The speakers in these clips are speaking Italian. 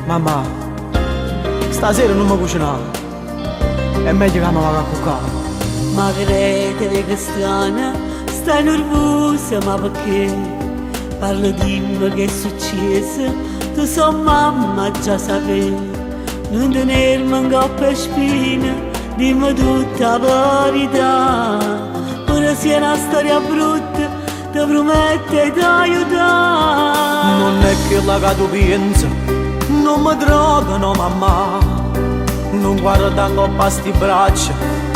Mamma, stasera non mi cucinare. È meglio che mi vada a cuccare. Ma credere che strana, stai nervosa, ma perché? Parlo dimmi che è successo, tu so mamma già sapevi. Non tenermi in coppa e spina, dimmi tutta la verità. Pure se è una storia brutta, ti prometto di aiutare. Non è che la che tu pensi, non mi drogano mamma. Non guarda in coppa a sti braccia,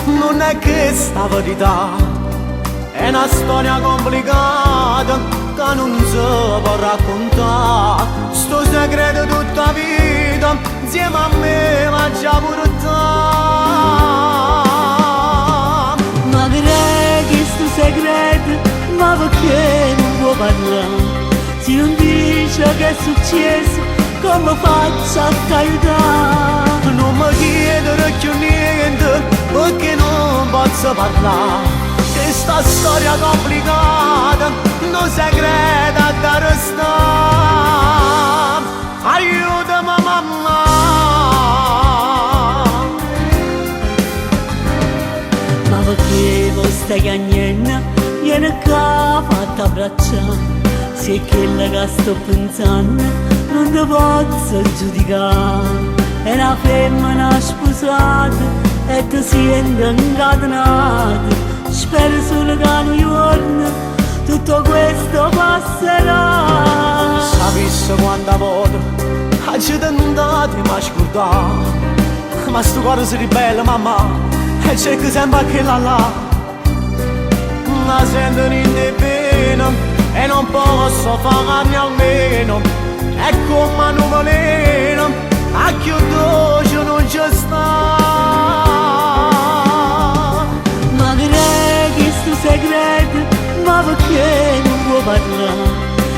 non è che sta verità. È una storia complicata che non si può raccontare. Sto segreto tutta la vita insieme a me ma già pure te. Ma credi sto segreto, ma perché non può parlare? Se non dice che è successo, come faccio a t'aiutare? Non mi chiedere più niente perché non posso parlare. Questa storia complicata, non segreta da restare. Aiutami mamma. Ma perché voi stai cagnendo? Vieni qua, fatta abbracciare. Se è quella che sto pensando, non ti posso giudicare. È una femmina sposata e ti senti incatenata. Spero solo che un giorno tutto questo passerà. Sapessi quanta volta ci tentate ma scordare. Ma sto cuore si ribella mamma e c'è che sempre anche là. Ma sento niente bene e non posso farmi almeno. È come un nuvolino a chi dolce non ci sta. Ma credi sto segreto, ma perché non può parlare?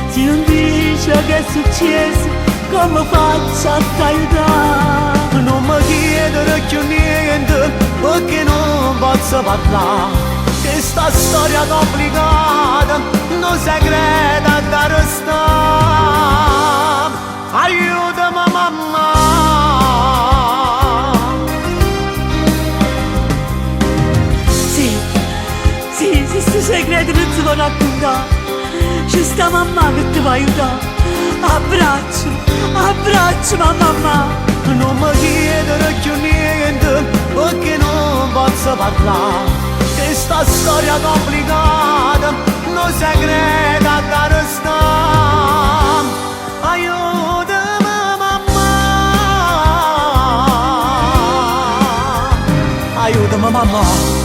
Se non dice che è successo, come faccio a t'aiutare? Non mi chiedere più niente perché non posso parlare. Questa storia complicata, non segreta da restare. Aiutami mamma. Sì, sto segreto non si può raccontare. C'è sta mamma che ti va aiutare. Abbraccio mamma. Non mi chiedere più niente perché non posso parlare. Questa storia complicata, non segreta da restare. Aiutami mamma. Aiutami mamma.